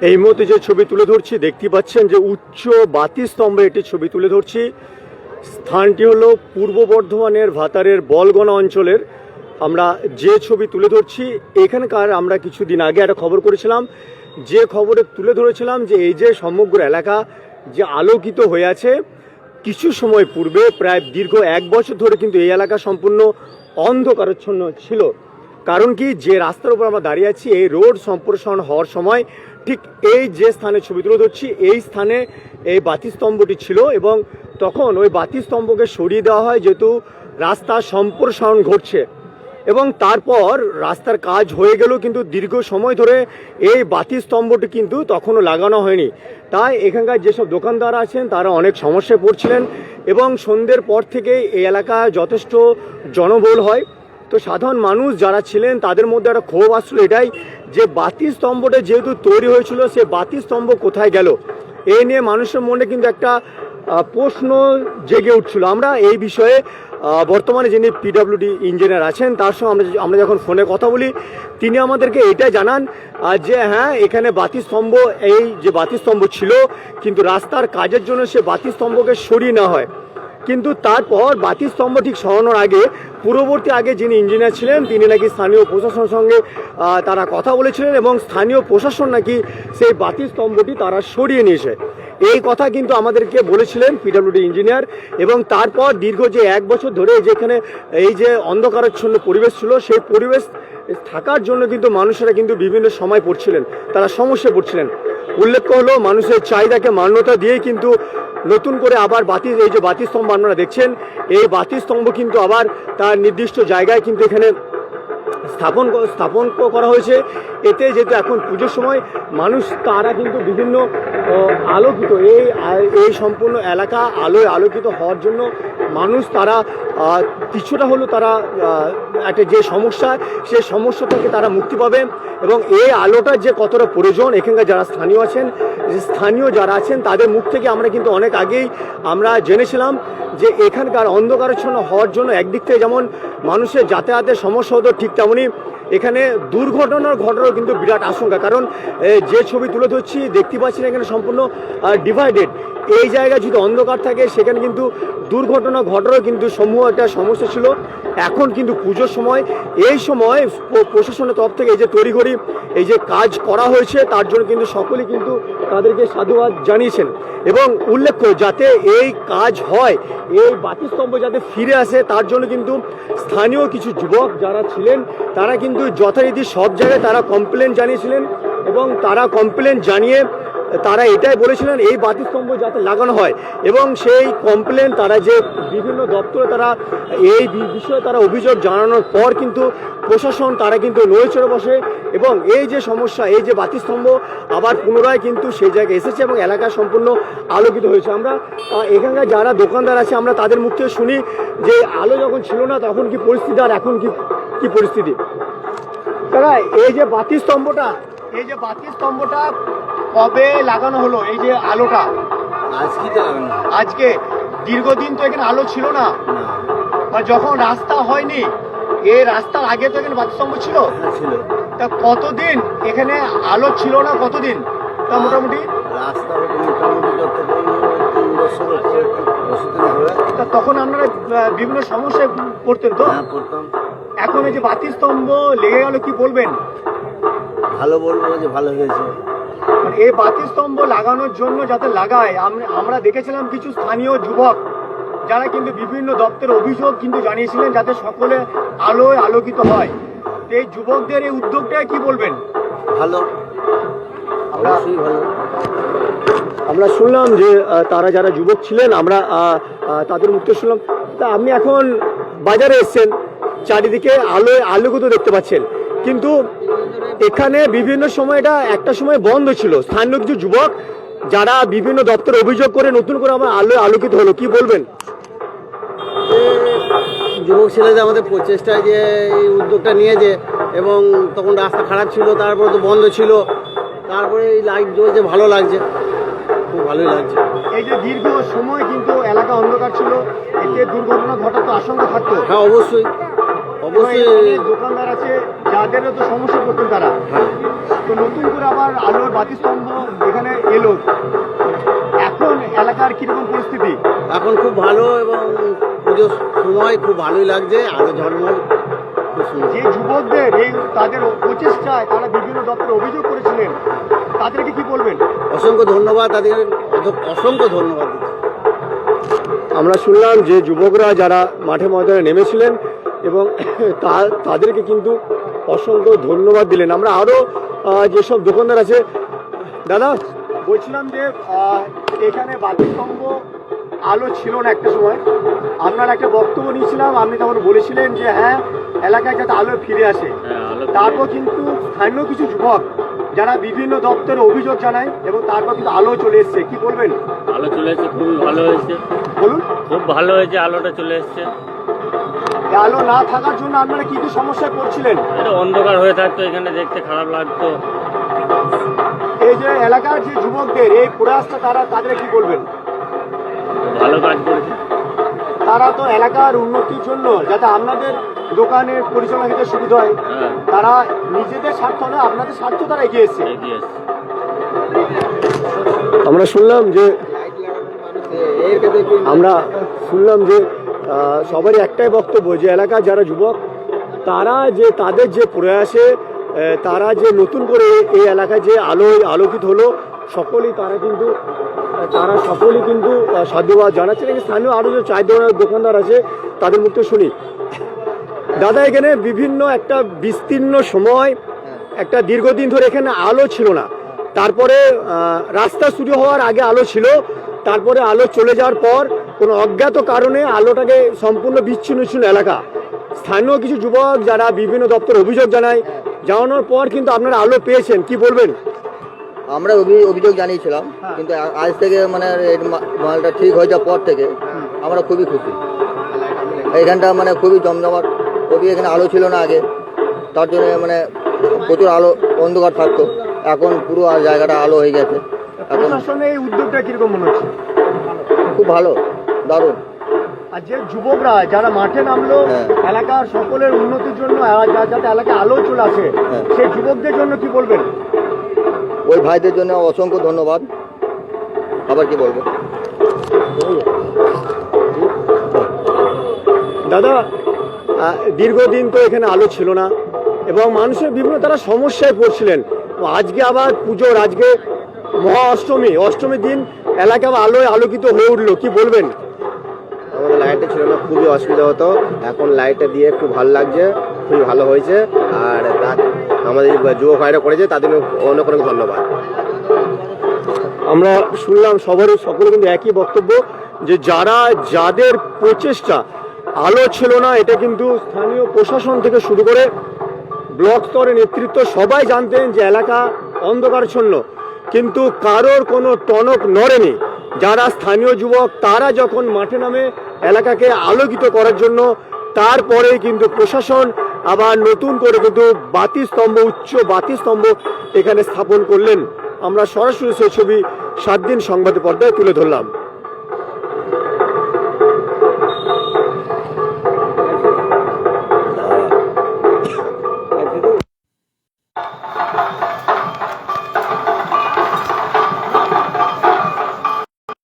এই মুহূর্তে যে ছবি তুলে ধরছি দেখতে পাচ্ছেন যে উচ্চ বাতি স্তম্ভে একটি ছবি তুলে ধরছি। স্থানটি হলো পূর্ব বর্ধমানের ভাতারের বলগনা অঞ্চলের। আমরা যে ছবি তুলে ধরছি এখানকার আমরা কিছুদিন আগে একটা খবর করেছিলাম, যে খবরে তুলে ধরেছিলাম যে এই যে সমগ্র এলাকা যে আলোকিত হয়ে আছে, কিছু সময় পূর্বে প্রায় দীর্ঘ 1 বছর ধরে কিন্তু এই এলাকা সম্পূর্ণ অন্ধকারাচ্ছন্ন ছিল। কারণ কি, যে রাস্তার উপর আমরা দাঁড়িয়ে আছি এই রোড সম্প্রসারণ হওয়ার সময় ঠিক এই যে স্থানে ছবি তুলে ধরছি এই স্থানে এই বাতিস্তম্ভটি ছিল এবং তখন ওই বাতিস্তম্ভকে সরিয়ে দেওয়া হয় যেহেতু রাস্তার সম্প্রসারণ ঘটছে। এবং তারপর রাস্তার কাজ হয়ে গেলেও কিন্তু দীর্ঘ সময় ধরে এই বাতিস্তম্ভটি কিন্তু তখনও লাগানো হয়নি। তাই এখানকার যেসব দোকানদার আছেন তারা অনেক সমস্যায় পড়ছিলেন এবং সন্ধ্যের পর থেকে এই এলাকা যথেষ্ট জনবহুল হয়। তো সাধারণ মানুষ যারা ছিলেন তাদের মধ্যে একটা ক্ষোভ আসলো এটাই যে বাতিস্তম্ভটা যেহেতু তৈরি হয়েছিল সে বাতিস্তম্ভ কোথায় গেল, এই নিয়ে মানুষের মনে কিন্তু একটা প্রশ্ন জেগে উঠছিল। আমরা এই বিষয়ে বর্তমানে যিনি পিডব্লিউডি ইঞ্জিনিয়ার আছেন তার সঙ্গে আমরা যখন ফোনে কথা বলি তিনি আমাদেরকে এটা জানান যে হ্যাঁ, এখানে বাতিস্তম্ভ, এই যে বাতিস্তম্ভ ছিল কিন্তু রাস্তার কাজের জন্য সে বাতিস্তম্ভকে সরিয়ে নেওয়া হয়। কিন্তু তারপর বাতিস্তম্ভ ঠিক সরানোর আগে পূর্ববর্তী আগে যিনি ইঞ্জিনিয়ার ছিলেন তিনি নাকি স্থানীয় প্রশাসনের সঙ্গে তারা কথা বলেছিলেন এবং স্থানীয় প্রশাসন নাকি সেই বাতিস্তম্ভটি তারা সরিয়ে নিয়েছে। এই কথা কিন্তু আমাদেরকে বলেছিলেন পিডব্লিউডি ইঞ্জিনিয়ার। এবং তারপর দীর্ঘ যে 1 বছর ধরে যেখানে এই যে অন্ধকারাচ্ছন্ন পরিবেশ ছিল সেই পরিবেশ থাকার জন্য কিন্তু মানুষেরা কিন্তু বিভিন্ন সময় পড়ছিলেন, তারা সমস্যায় পড়ছিলেন। উল্লেখ্য হলো মানুষের চাহিদাকে মান্যতা দিয়েই কিন্তু নতুন করে আবার এই যে বাতিস্তম্ভ আপনারা দেখছেন এই বাতিস্তম্ভ কিন্তু আবার তার নির্দিষ্ট জায়গায় কিন্তু এখানে স্থাপন করা হয়েছে। এতে যেহেতু এখন পুজোর সময় মানুষ তারা কিন্তু বিভিন্ন আলোকিত এই সম্পূর্ণ এলাকা আলোয় আলোকিত হওয়ার জন্য মানুষ তারা কিছুটা হলেও তারা একটা যে সমস্যা সেই সমস্যা থেকে তারা মুক্তি পাবে। এবং এই আলোটার যে কতটা প্রয়োজন এখানকার যারা স্থানীয় যারা আছেন তাদের মুখ থেকে আমরা কিন্তু অনেক আগেই আমরা জেনেছিলাম যে এখানকার অন্ধকারাচ্ছন্ন হওয়ার জন্য একদিক থেকে যেমন মানুষের যাতায়াতের সমস্যা হতো ঠিক তেমনই এখানে দুর্ঘটনার ঘটনার কিন্তু বিরাট আশঙ্কা। কারণ যে ছবি তুলে ধরছি দেখতে পাচ্ছেন এখানে সম্পূর্ণ ডিভাইডেড। এই জায়গায় যদি অন্ধকার থাকে সেখানে কিন্তু দুর্ঘটনা ঘটারও কিন্তু সমূহ একটা সমস্যা ছিল। এখন কিন্তু পুজোর সময় এই সময় প্রশাসনের তরফ থেকে এই যে তড়িঘড়ি এই যে কাজ করা হয়েছে তার জন্য কিন্তু সকলেই কিন্তু তাদেরকে সাধুবাদ জানিয়েছেন। এবং উল্লেখ্য যাতে এই কাজ হয়, এই বাতিস্তম্ভ যাতে ফিরে আসে তার জন্য কিন্তু স্থানীয় কিছু যুবক যারা ছিলেন তারা কিন্তু যথারীতি সব জায়গায় তারা কমপ্লেন জানিয়েছিলেন এবং তারা কমপ্লেন জানিয়ে তারা এটাই বলেছিলেন এই বাতিস্তম্ভ যাতে লাগানো হয়। এবং সেই কমপ্লেন তারা যে বিভিন্ন দপ্তরে তারা এই বিষয়ে তারা অভিযোগ জানানোর পর কিন্তু প্রশাসন তারা কিন্তু নড়ে চড়ে বসে এবং এই যে সমস্যা এই যে বাতিস্তম্ভ আবার পুনরায় কিন্তু সেই জায়গায় এসেছে এবং এলাকা সম্পূর্ণ আলোকিত হয়েছে। আমরা এখানকার যারা দোকানদার আছে আমরা তাদের মুখ থেকে শুনি যে আলো যখন ছিল না তখন কি পরিস্থিতি আর এখন কি পরিস্থিতি। তারা এই যে বাতিস্তম্ভটা কবে লাগানো হলো, এই যে আলোটা আজকে দীর্ঘদিন তো এখানে আলো ছিল না, যখন রাস্তা হয়নি এই রাস্তার আগে তো এখানে বাতিস্তম্ভ ছিল। তা কতদিন এখানে আলো ছিল না, কতদিন তা মোটামুটি তখন আপনারা বিভিন্ন সমস্যায় পড়তেন তো? এখন এই যে বাতিস্তম্ভ লেগে গেল কি বলবেন? ভালো বলবো যে ভালো হয়েছে। এই বাতিস্তম্ভ লাগানোর জন্য যাতে লাগায় আমরা দেখেছিলাম কিছু স্থানীয় যুবক যারা কিন্তু বিভিন্ন দপ্তরে অভিযোগ কিন্তু জানিয়েছিলেন যাতে সকলে আলোয় আলোকিত হয়। এই যুবকদের এই উদ্যোগটা কি বলবেন? ভালো, অবশ্যই ভালো। আমরা শুনলাম যে তারা যারা যুবক ছিলেন আমরা তাদের মুখ থেকে শুনলাম। তা আপনি এখন বাজারে এসছেন, চারিদিকে আলোয় আলোকিত দেখতে পাচ্ছেন, কিন্তু এখানে বিভিন্ন সময় এটা একটা সময় বন্ধ ছিল। স্থানীয় কিছু যুবক যারা বিভিন্ন দপ্তরে অভিযোগ করে নতুন করে আবার আলোয় আলোকিত হলো, কি বলবেন? যুবক ছেলেদের আমাদের প্রচেষ্টায় যে এই উদ্যোগটা নিয়েছে এবং তখন রাস্তা খারাপ ছিল, তারপরে তো বন্ধ ছিল, তারপরে এই লাইট জ্বলছে, ভালো লাগছে, খুব ভালোই লাগছে। এই যে দীর্ঘ সময় কিন্তু এলাকা অন্ধকার ছিল, এতে দুর্ঘটনা ঘটার তো আশঙ্কা থাকতো। হ্যাঁ, অবশ্যই দোকানদার আছে তাদেরও তো সমস্যা করতেন তারা। তো নতুন করে আবার আলোর বাতিস্তম্ভ এখানে এলো, এখন এলাকার কিরকম পরিস্থিতি? এখন খুব ভালো এবং পুজোর সময় খুব ভালোই লাগছে, আলো ঝলমল খুব সুন্দর। যে যুবকদের এই তাদের প্রচেষ্টায় তারা বিভিন্ন দপ্তরে অভিযোগ করেছিলেন, তাদেরকে কি বলবেন? অসংখ্য ধন্যবাদ, তাদের অসংখ্য ধন্যবাদ দিচ্ছি। আমরা শুনলাম যে যুবকরা যারা মাঠে ময়দানে নেমেছিলেন এবং তাদেরকে কিন্তু অসংখ্য ধন্যবাদ দিলেন। আমরা আরও যেসব দোকানদার আছে, দাদা বলছিলাম যে এখানে বাতিস্তম্ভ আলো ছিল না একটা সময়, আপনার একটা বক্তব্য নিয়েছিলাম, আপনি তখন বলেছিলেন যে হ্যাঁ এলাকায় যাতে আলো ফিরে আসে। তারপর কিন্তু স্থানীয় কিছু যুবক যারা বিভিন্ন দপ্তরে অভিযোগ জানায় এবং তারপর কিন্তু আলো চলে এসছে, কি বলবেন? আলো চলে এসছে, খুবই ভালো হয়েছে, বলুন। খুব ভালো হয়েছে, আলোটা চলে এসছে। এই আলো না থাকার জন্য আপনারা কি কি সমস্যায় পড়ছিলেন? এটা অন্ধকার হয়ে থাকতো, এখানে দেখতে খারাপ লাগতো। এই যে এলাকার যে যুবকদের এই প্রয়াসটা, তাদের কি বলবেন? ভালো কাজ করেছে। তারা তো এলাকার উন্নতির জন্য যাতে আপনাদের দোকানের পরিচালনা দিতে সুবিধা হয়, হ্যাঁ, তারা নিজেদের স্বার্থ না আপনাদের স্বার্থ তারা এগিয়ে এসছে। এগিয়ে এসছে। আমরা শুনলাম যে সবারই একটাই বক্তব্য যে এলাকার যারা যুবক তারা যে তাদের যে প্রয়াসে তারা যে নতুন করে এই এলাকায় যে আলোকিত হলো, সকলেই কিন্তু সাধুবাদ জানাচ্ছেন। স্থানীয় আরও যে 4 ধরনের দোকানদার আছে তাদের মুখে শুনি। দাদা, এখানে বিভিন্ন একটা বিস্তীর্ণ সময় একটা দীর্ঘদিন ধরে এখানে আলো ছিল না, তারপরে রাস্তা শুরু হওয়ার আগে আলো ছিল, তারপরে আলো চলে যাওয়ার পর কোনো অজ্ঞাত কারণে আলোটাকে সম্পূর্ণ বিচ্ছিন্ন ছিল এলাকা। স্থানীয় কিছু যুবক যারা বিভিন্ন দপ্তরে অভিযোগ জানানোর পর কিন্তু আপনারা আলো পেয়েছেন, কি বলবেন? আমরা অভিযোগ জানিয়েছিলাম, কিন্তু আজ থেকে মানে এই মালটা ঠিক হয়ে যাওয়ার পর থেকে আমরা খুবই খুশি। এইখানটা মানে খুবই জমজমাট, খুবই এখানে আলো ছিল না আগে, তার জন্য মানে প্রচুর আলো, অন্ধকার থাকতো, এখন পুরো জায়গাটা আলো হয়ে গেছে। এখন প্রশাসনে এই উদ্যোগটা কিরকম মনে হচ্ছে? খুব ভালো, দারুণ। আর যে যুবকরা যারা মাঠে নামলো এলাকার সকলের উন্নতির জন্য, যাতে এলাকায় আলো চলে আসে, সেই যুবকদের জন্য কি বলবেন? ওই ভাইদের জন্য অসংখ্য ধন্যবাদ। আবার কি বলবো? দাদা, দীর্ঘদিন তো এখানে আলো ছিল না এবং মানুষের বিভিন্ন তারা সমস্যায় পড়ছিলেন। আজকে আবার পুজোর, আজকে মহা অষ্টমীর দিন এলাকা আবার আলোয় আলোকিত হয়ে উঠলো, কি বলবেন? আমাদের লাইটটা ছিল না, খুবই অসুবিধা হতো, এখন লাইটটা দিয়ে খুব ভালো লাগছে, খুবই ভালো হয়েছে। আর আমাদের যুবক ভাইরা করেছে, তাদের অনেক অনেক ধন্যবাদ। আমরা শুনলাম সকলে কিন্তু একই বক্তব্য যে যাদের প্রচেষ্টা, আলো ছিল না এটা কিন্তু স্থানীয় প্রশাসন থেকে শুরু করে ব্লক স্তরের নেতৃত্ব সবাই জানতেন যে এলাকা অন্ধকারচ্ছন্ন, কিন্তু কারোর কোনো টনক নড়েনি। যারা স্থানীয় যুবক তারা যখন মাঠে নামে এলাকাকে আলোকিত করার জন্য, তারপরে কিন্তু প্রশাসন আবার নতুন করে কিন্তু উচ্চ বাতিস্তম্ভ এখানে স্থাপন করলেন। আমরা সরাসরি সেই ছবি 7 দিন সংবাদে পর্দায় তুলে ধরলাম।